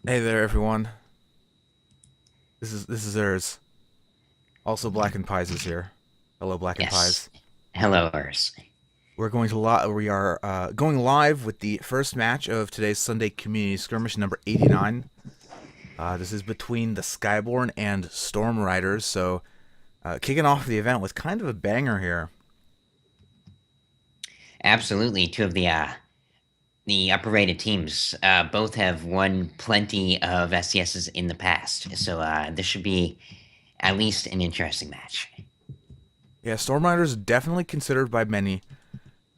Hey there, everyone. This is Urz. Also, BlackenedPies is here. Hello, Yes. BlackenedPies. Hello, Urs. We are going live with the first match of today's Sunday Community Skirmish number 89. This is between the Skyborne and Storm Riders. So, kicking off the event with kind of a banger here. Absolutely, two of the upper-rated teams both have won plenty of SCSs in the past, so this should be at least an interesting match. Yeah, Storm Riders definitely considered by many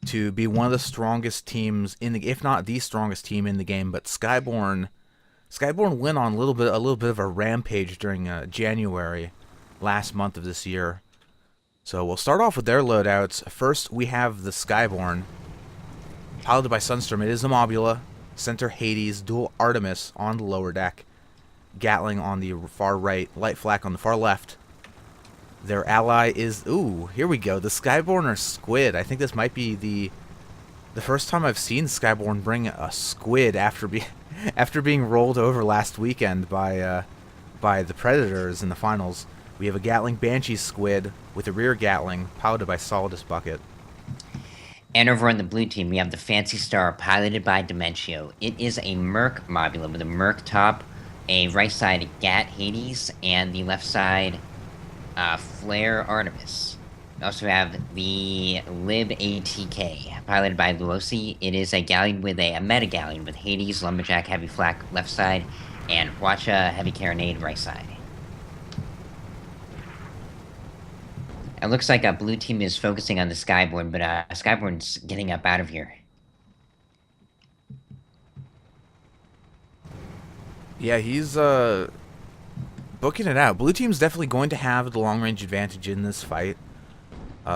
to be one of the strongest teams in the, if not the strongest team in the game. But Skyborne went on a little bit of a rampage during January, last month of this year. So we'll start off with their loadouts. First, we have the Skyborne, piloted by Sunstorm. It is the Mobula, center Hades, dual Artemis on the lower deck, Gatling on the far right, Light Flak on the far left. Their ally is, ooh, here we go, the Skyborne or Squid. I think this might be the first time I've seen Skyborne bring a Squid after being rolled over last weekend by the Predators in the finals. We have a Gatling Banshee Squid with a rear Gatling, piloted by Solidus Bucket. And over on the blue team, we have the Fancy Star, piloted by Dementio. It is a Merc Mobula with a Merc top, a right side Gat Hades, and the left side Flare Artemis. We also have the Lib ATK, piloted by Luosi. It is a galleon with a meta galleon with Hades, Lumberjack, Heavy Flak left side, and Watcha, Heavy Carronade right side. It looks like a blue team is focusing on the Skyborne, but Skyborne's getting up out of here. Yeah, he's booking it out. Blue team's definitely going to have the long range advantage in this fight.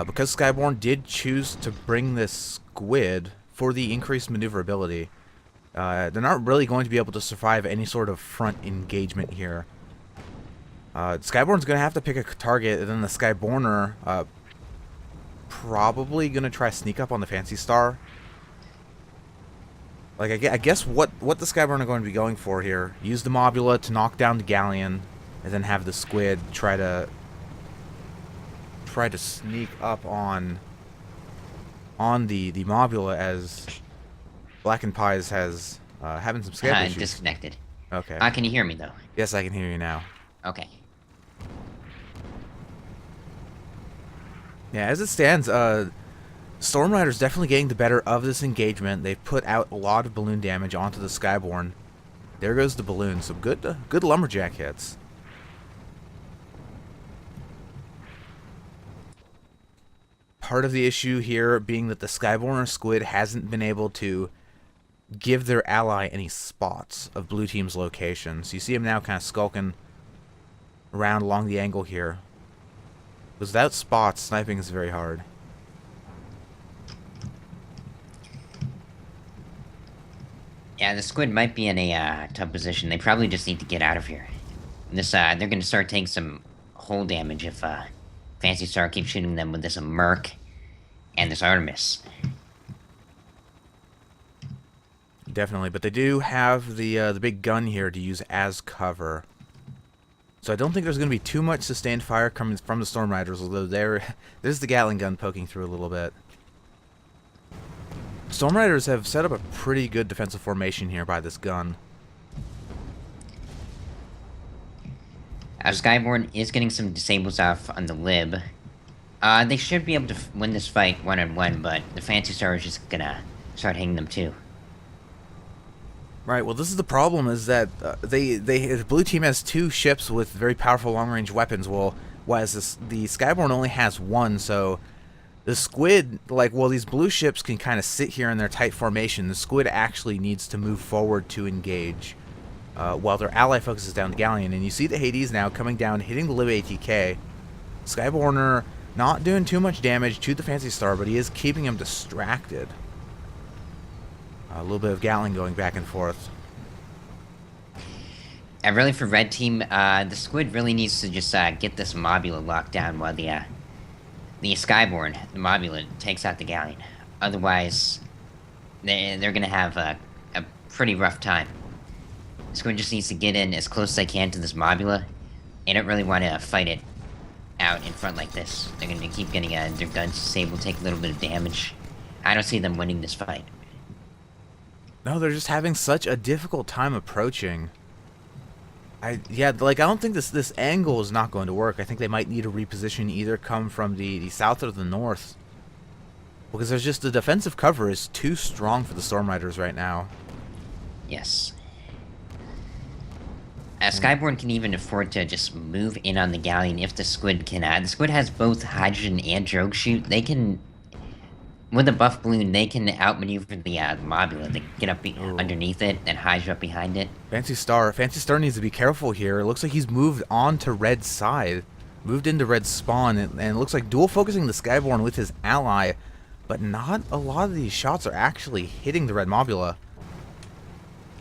Because Skyborne did choose to bring this Squid for the increased maneuverability, they're not really going to be able to survive any sort of front engagement here. Skyborne's going to have to pick a target, and then the Skyborner probably going to try sneak up on the Fancy Star. Like, I guess what the Skyborne are going to be going for here, use the Mobula to knock down the Galleon, and then have the Squid try to sneak up on the Mobula, as BlackenedPies has having some Skype issues. Disconnected. Okay. Can you hear me, though? Yes, I can hear you now. Okay. Yeah, as it stands, Storm Rider's definitely getting the better of this engagement. They've put out a lot of balloon damage onto the Skyborne. There goes the balloon. Some good lumberjack hits. Part of the issue here being that the Skyborne or Squid hasn't been able to give their ally any spots of blue team's location. So you see him now kind of skulking around along the angle here. Without spots, sniping is very hard. Yeah, the Squid might be in a tough position. They probably just need to get out of here. They're going to start taking some hull damage if Fancy Star keeps shooting them with this Merc and this Artemis. Definitely, but they do have the big gun here to use as cover. So I don't think there's going to be too much sustained fire coming from the Storm Riders, although there's the Gatling gun poking through a little bit. Storm Riders have set up a pretty good defensive formation here by this gun. Skyborne is getting some disables off on the Lib. They should be able to win this fight one-on-one, but the Fancy Star is just gonna start hitting them too. Right, well this is the problem, is that the blue team has two ships with very powerful long-range weapons, whereas the Skyborne only has one, so the Squid, these blue ships can kind of sit here in their tight formation. The Squid actually needs to move forward to engage, while their ally focuses down the Galleon. And you see the Hades now coming down, hitting the Lib ATK. Skyborner not doing too much damage to the Fancy Star, but he is keeping him distracted. A little bit of Gatling going back and forth. And really, for Red Team, the Squid really needs to just get this Mobula locked down while the Skyborne, the Mobula, takes out the Galleon. Otherwise, they're going to have a pretty rough time. Squid just needs to get in as close as I can to this Mobula. I don't really want to fight it out in front like this. They're going to keep getting their guns disabled, take a little bit of damage. I don't see them winning this fight. No, they're just having such a difficult time approaching. Yeah, like, I don't think this angle is not going to work. I think they might need a reposition, either come from the south or the north. Because there's just the defensive cover is too strong for the Storm Riders right now. Yes. Skyborne can even afford to just move in on the Galleon if the Squid can. The Squid has both hydrogen and drogue shoot. They can, with a buff balloon, they can outmaneuver the Mobula. They get up underneath it and Hydra up behind it. Fancy Star needs to be careful here. It looks like he's moved on to Red's side, moved into Red's spawn, and it looks like dual focusing the Skyborne with his ally, but not a lot of these shots are actually hitting the Red Mobula.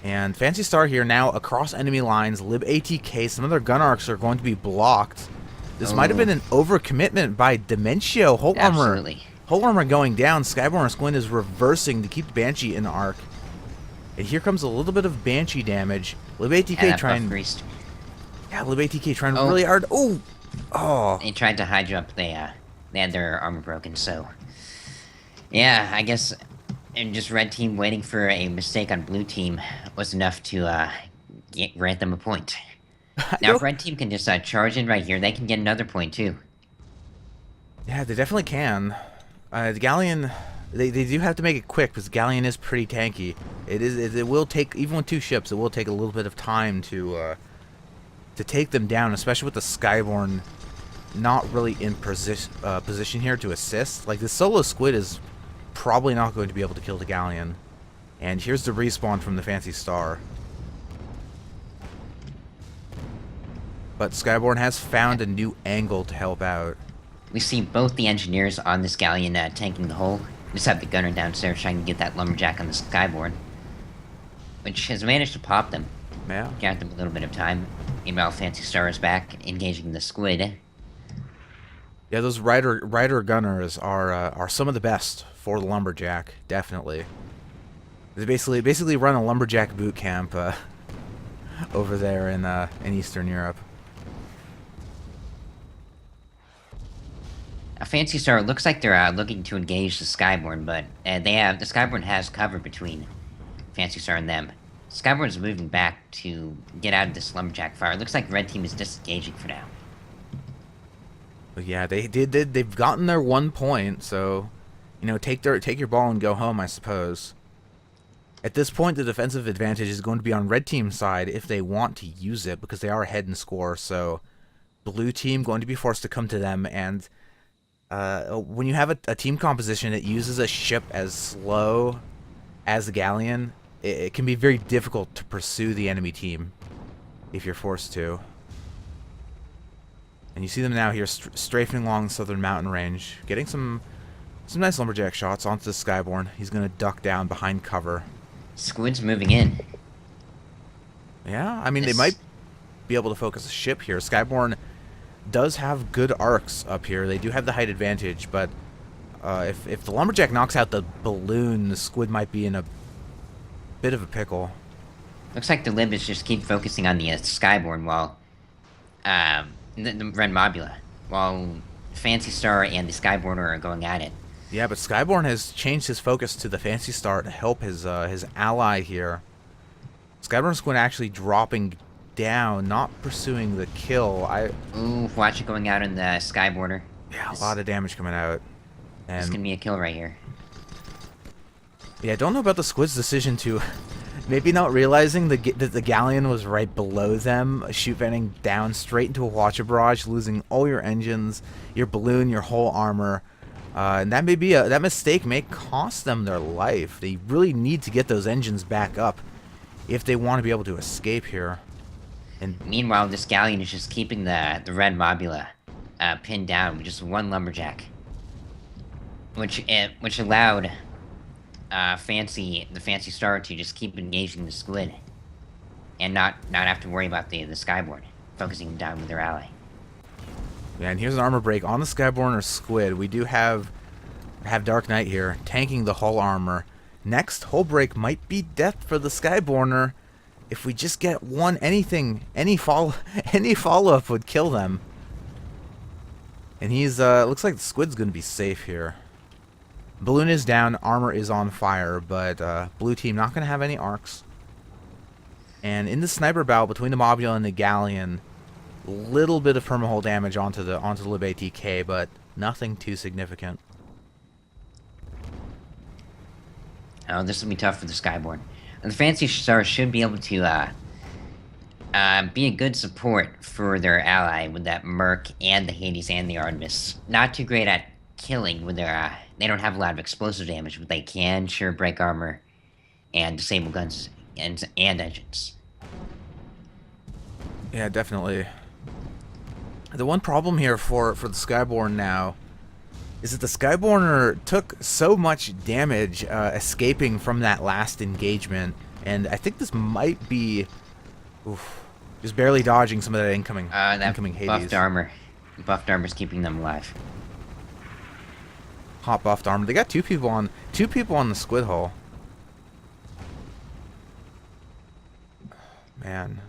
And Fancy Star here now across enemy lines, lib ATK, some of their gun arcs are going to be blocked. This might have been an overcommitment by Dementio. Whole armor going down. Skyborne Squid is reversing to keep Banshee in the arc. And here comes a little bit of Banshee damage. Lib ATK trying... Yeah, Lib ATK trying really hard. Oh! They tried to Hydra up. They had their armor broken, so... Yeah, I guess... And just red team waiting for a mistake on blue team was enough to grant them a point. Now, if red team can just charge in right here, they can get another point too. Yeah, they definitely can. The Galleon, they do have to make it quick because the Galleon is pretty tanky. It will take, even with 2 ships, it will take a little bit of time to take them down, especially with the Skyborne not really in position here to assist. Like, the solo Squid is probably not going to be able to kill the Galleon. And here's the respawn from the Fancy Star. But Skyborne has found a new angle to help out. We see both the engineers on this Galleon tanking the hull. Just have the gunner downstairs trying to get that lumberjack on the Skyborne, which has managed to pop them. Yeah. Got them a little bit of time. Meanwhile, Fancy Star is back, engaging the Squid. Yeah, those Ryder gunners are some of the best for the lumberjack, definitely. They basically run a lumberjack boot camp over there in Eastern Europe. Fancy Star looks like they're looking to engage the Skyborne, but the Skyborne has cover between Fancy Star and them. Skyborne is moving back to get out of this lumberjack fire. It looks like red team is disengaging for now. But yeah, they've gotten their 1 point, so you know, take your ball and go home, I suppose. At this point, the defensive advantage is going to be on red team's side if they want to use it, because they are ahead in score. So blue team going to be forced to come to them, and when you have a team composition that uses a ship as slow as the Galleon, it can be very difficult to pursue the enemy team if you're forced to. And you see them now here strafing along the southern mountain range, getting some nice lumberjack shots onto the Skyborne. He's going to duck down behind cover. Squid's moving in. Yeah, I mean, they might be able to focus a ship here. Skyborne does have good arcs up here. They do have the height advantage, but if the lumberjack knocks out the balloon, the Squid might be in a bit of a pickle. Looks like the Libs just keep focusing on the Skyborne while the Red Mobula, while Fancy Star and the Skyborne are going at it. Yeah, but Skyborne has changed his focus to the Fancy Star to help his ally here. Skyborne's going actually dropping down, not pursuing the kill. Ooh, watch it going out in the Skyborner. Yeah, a lot of damage coming out. And this is gonna be a kill right here. Yeah, I don't know about the Squid's decision to maybe not realizing that the Galleon was right below them, shoot venting down straight into a watcher barrage, losing all your engines, your balloon, your whole armor. And that may be that mistake may cost them their life. They really need to get those engines back up if they want to be able to escape here. And meanwhile, this Galleon is just keeping the Red Mobula pinned down with just one lumberjack, which allowed the Fancy Star to just keep engaging the Squid and not have to worry about the Skyborne, focusing down with their ally. Yeah, and here's an armor break on the Skyborne or Squid. We do have Dark Knight here, tanking the hull armor. Next hull break might be death for the Skyborner if we just get any follow-up would kill them. And he's, looks like the squid's gonna be safe here. Balloon is down, armor is on fire, but, blue team not gonna have any arcs. And in the sniper battle between the Mobula and the Galleon, little bit of permahull damage onto the Lib ATK, but nothing too significant. Oh, this will be tough for the Skyborne. And the Fancy Star should be able to be a good support for their ally with that Merc and the Hades and the Artemis. Not too great at killing with their they don't have a lot of explosive damage, but they can sure break armor and disable guns and engines. Yeah, definitely. The one problem here for the Skyborne now is that the Skyborner took so much damage escaping from that last engagement, and I think this might be just barely dodging some of that incoming Hades. Buffed armor's keeping them alive. Hot buffed armor. They got two people on the squid hull. Man.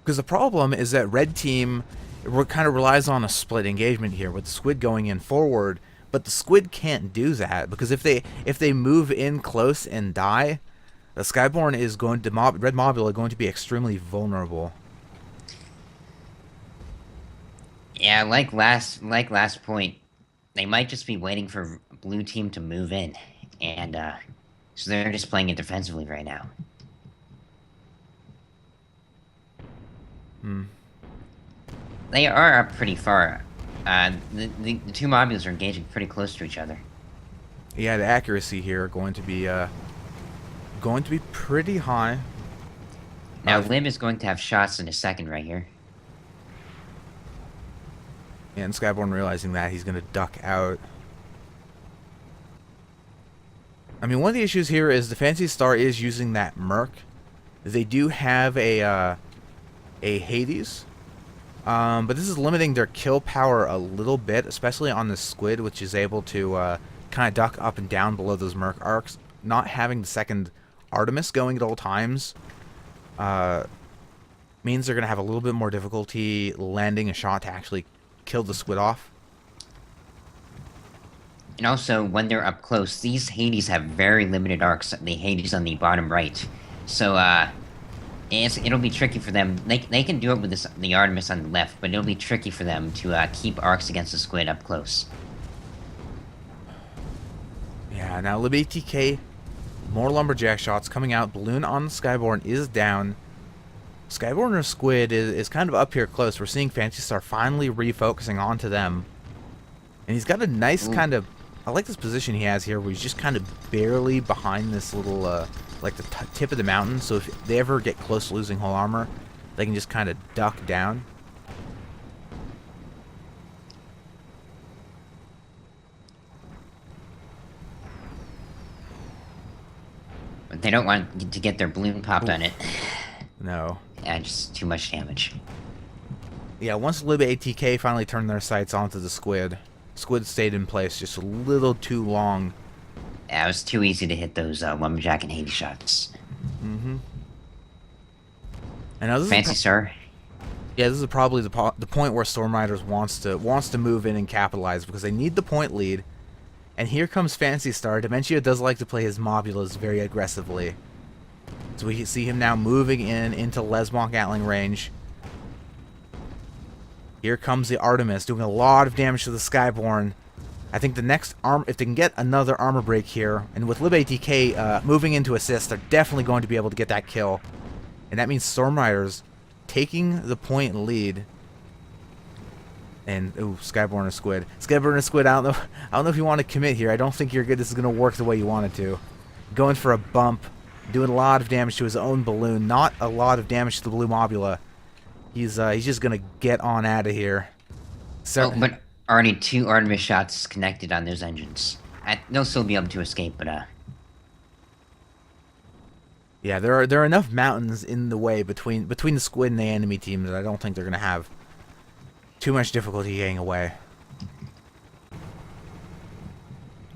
Because the problem is that red team kind of relies on a split engagement here with the squid going in forward, but the squid can't do that because if they move in close and die, the Skyborne is going to red Mobula going to be extremely vulnerable. Yeah, like last point, they might just be waiting for blue team to move in, and so they're just playing it defensively right now. They are up pretty far. The two modules are engaging pretty close to each other. Yeah, the accuracy here going to be pretty high. Now Lib is going to have shots in a second right here. And Skyborne realizing that he's going to duck out. I mean, one of the issues here is the Fancy Star is using that Merc. They do have a Hades. But this is limiting their kill power a little bit, especially on the squid, which is able to kind of duck up and down below those Merc arcs. Not having the second Artemis going at all times means they're going to have a little bit more difficulty landing a shot to actually kill the squid off. And also, when they're up close, these Hades have very limited arcs, the Hades on the bottom right. So, it'll be tricky for them. They can do it with the Artemis on the left, but it'll be tricky for them to keep arcs against the squid up close. Yeah, now Lib ATK, more lumberjack shots coming out. Balloon on the Skyborne is down. Skyborne or squid is kind of up here close. We're seeing Fancy Star finally refocusing onto them. And he's got a nice kind of... I like this position he has here where he's just kind of barely behind this little... like the tip of the mountain, so if they ever get close to losing hull armor, they can just kind of duck down. But they don't want to get their balloon popped on it. No. Yeah, just too much damage. Yeah, once Lib ATK finally turned their sights onto the squid, squid stayed in place just a little too long. Yeah, it was too easy to hit those lumberjack and Hades shots. Mm-hmm. And now this Fancy Star. Yeah, this is probably the point where Storm Riders wants to move in and capitalize because they need the point lead. And here comes Fancy Star. Dementio does like to play his mobulas very aggressively. So we see him now moving into Lesmont Gatling range. Here comes the Artemis, doing a lot of damage to the Skyborne. I think the next if they can get another armor break here, and with Lib ATK moving into assist, they're definitely going to be able to get that kill. And that means Storm Riders taking the point lead. And ooh, Skyborne or Squid. Skyborne or Squid, I don't know if you want to commit here. I don't think this is gonna work the way you want it to. Going for a bump, doing a lot of damage to his own balloon, not a lot of damage to the blue mobula. He's just gonna get on out of here. So, but already 2 Artemis shots connected on those engines. They'll still be able to escape, but yeah, there are enough mountains in the way between the squid and the enemy team that I don't think they're gonna have too much difficulty getting away.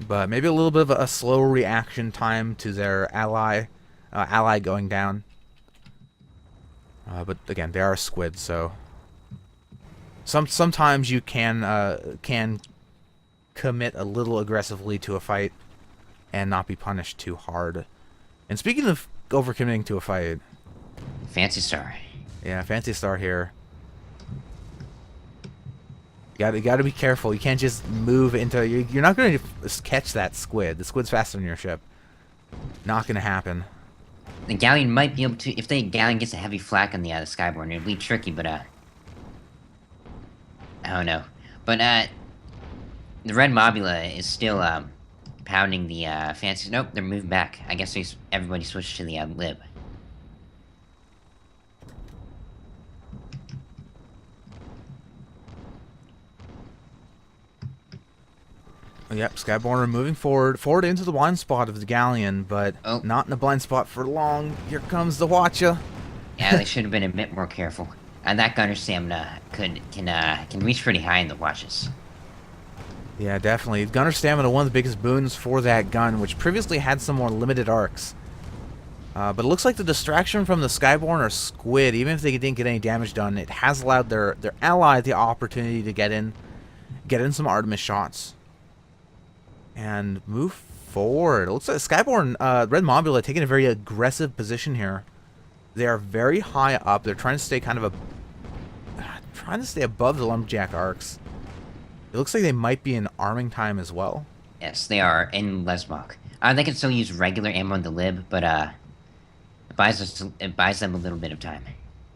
but maybe a little bit of a slow reaction time to their ally going down. But again, they are squids, so sometimes you can commit a little aggressively to a fight and not be punished too hard. And speaking of overcommitting to a fight, Fancy Star. yeah, Fancy Star here. You gotta be careful. You can't just move into. You're not gonna catch that squid. The squid's faster than your ship. Not gonna happen. The Galleon might be able to, if the Galleon gets a heavy flak on the Skyborne, it'd be tricky, but I don't know. But the Red Mobula is still pounding the Fancy. Nope, they're moving back. I guess everybody switched to the Lib. Yep, Skyborne are moving forward into the blind spot of the Galleon, but not in the blind spot for long. Here comes the Watcha. Yeah, they should have been a bit more careful. And that gunner stamina can reach pretty high in the watches. Yeah, definitely. Gunner stamina, one of the biggest boons for that gun, which previously had some more limited arcs. But it looks like the distraction from the Skyborne or Squid, even if they didn't get any damage done, it has allowed their ally the opportunity to get in some Artemis shots. And move forward. It looks like Skyborne, Red Mobula, taking a very aggressive position here. They are very high up. They're trying to stay above the Lumberjack arcs. It looks like they might be in arming time as well. Yes, they are in Lesmok. They can still use regular ammo on the Lib, but it buys them a little bit of time.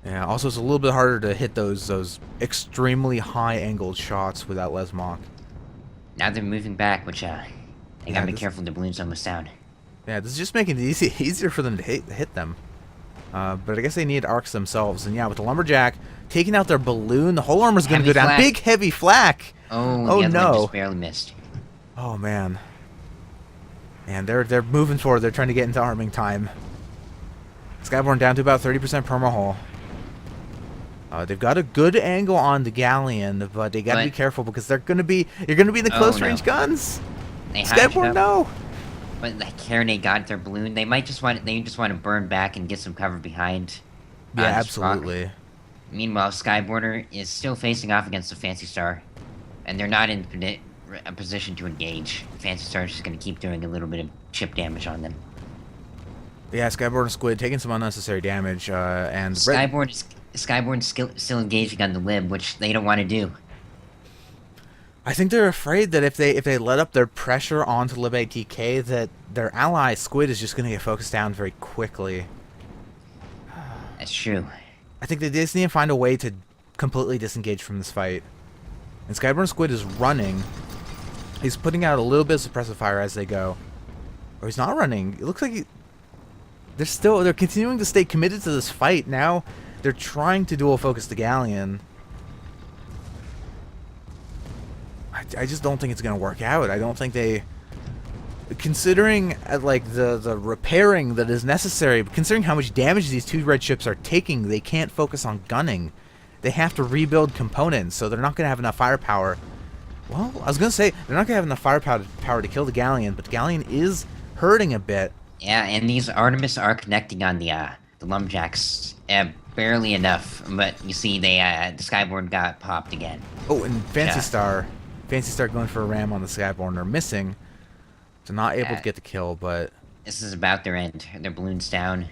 Yeah. Also, it's a little bit harder to hit those extremely high-angled shots without Lesmok. Now they're moving back, which they gotta be careful. The balloon's almost down. Yeah, this is just making it easier for them to hit them. But I guess they need arcs themselves. And yeah, with the Lumberjack taking out their balloon, the whole armor's going to go down. Big, heavy flak! Oh no. One just barely missed. Oh, man. And they're moving forward. They're trying to get into arming time. Skyborne down to about 30% perma-hull. They've got a good angle on the Galleon, but they gotta be careful because you're gonna be in the close range guns. Skyborne, no. But the Carronade got their balloon. They just want to burn back and get some cover behind. Yeah, absolutely. Rock. Meanwhile, Skyborne is still facing off against the Fancy Star, and they're not in a position to engage. Fancy Star is just gonna keep doing a little bit of chip damage on them. Yeah, Skyborne and Squid taking some unnecessary damage, and Skyborne's still engaging on the Lib, which they don't want to do. I think they're afraid that if they let up their pressure onto Lib ATK, that their ally Squid is just going to get focused down very quickly. That's true. I think they just need to find a way to completely disengage from this fight. And Skyborne Squid is running. He's putting out a little bit of suppressive fire as they go. Or he's not running. It looks like they're continuing to stay committed to this fight. Now they're trying to dual focus the Galleon. I just don't think it's going to work out. I don't think they... Considering like the repairing that is necessary, considering how much damage these two red ships are taking, they can't focus on gunning. They have to rebuild components, so they're not going to have enough firepower. Well, I was going to say, they're not going to have enough firepower to kill the Galleon, but the Galleon is hurting a bit. Yeah, and these Artemis are connecting on the Lumberjacks barely enough, but you see the Skyborne got popped again. Oh, and Fancy Star going for a ram on the Skyborne. They're missing, so not able to get the kill, but... This is about their end. Their balloon's down.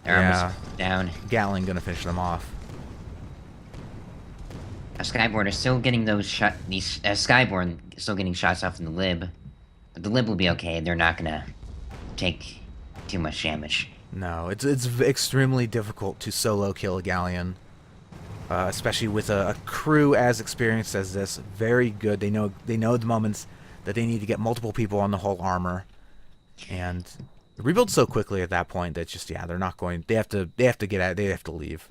Their armor's down. Galleon gonna finish them off. Skyborne are still getting those shots. Skyborne still getting shots off in the Lib, but the Lib will be okay. They're not gonna take too much damage. No, it's extremely difficult to solo kill a Galleon, especially with a crew as experienced as this. Very good. They know the moments that they need to get multiple people on the whole armor, and rebuild so quickly at that point that just they're not going. They have to get out. They have to leave.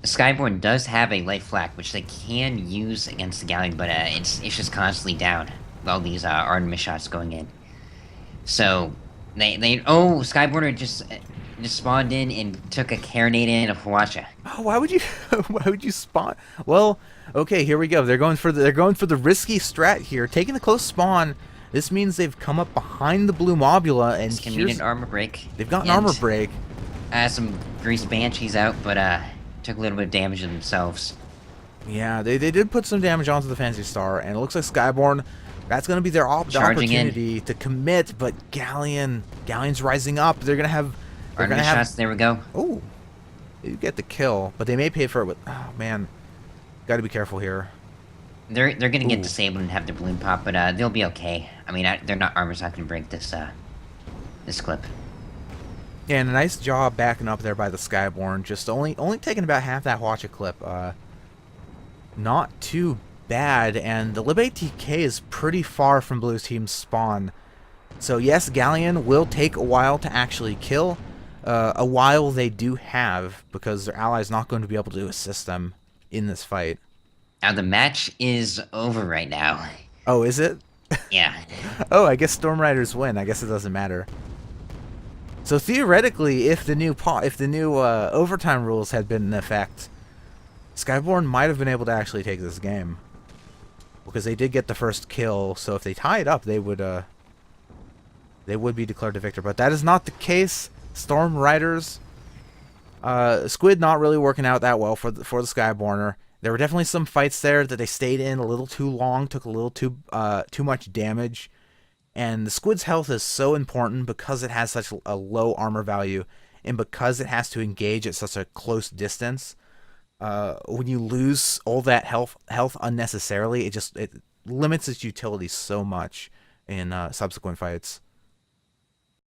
The Skyborne does have a light flak, which they can use against the Galleon, but it's just constantly down with all these Artemis shots going in. So Skyborne just spawned in and took a Carronade in a Huacha. Oh, why would you spawn? Well, okay, here we go. They're going for the risky strat here, taking the close spawn, This means they've come up behind the blue Mobula, and This can mean an armor break. they've got an And, armor break. Some greased banshees out, but took a little bit of damage to themselves. Yeah, they did put some damage onto the Fancy Star, and it looks like Skyborne, that's going to be their opportunity to commit, but Galleon's rising up. They're going to have... Artemis shots, there we go. Oh, you get the kill, but they may pay for it with... Oh, man. Got to be careful here. They're gonna get disabled and have their balloon pop, but they'll be okay. I mean, armor's not gonna break this clip. Yeah, and a nice job backing up there by the Skyborne. Just only taking about half that watch clip. Not too bad, and the Lib ATK is pretty far from Blue's team's spawn. So yes, Galleon will take a while to actually kill. A while they do have, because their ally's not going to be able to assist them in this fight. Now the match is over right now. Oh, is it? Yeah. Oh, I guess Storm Riders win. I guess it doesn't matter. So theoretically, if the new overtime rules had been in effect, Skyborne might have been able to actually take this game, because they did get the first kill. So if they tie it up, they would be declared the victor. But that is not the case. Storm Riders, Squid not really working out that well for the Skyborner. There were definitely some fights there that they stayed in a little too long, took a little too much damage. And the Squid's health is so important because it has such a low armor value, and because it has to engage at such a close distance. When you lose all that health unnecessarily, it limits its utility so much in subsequent fights.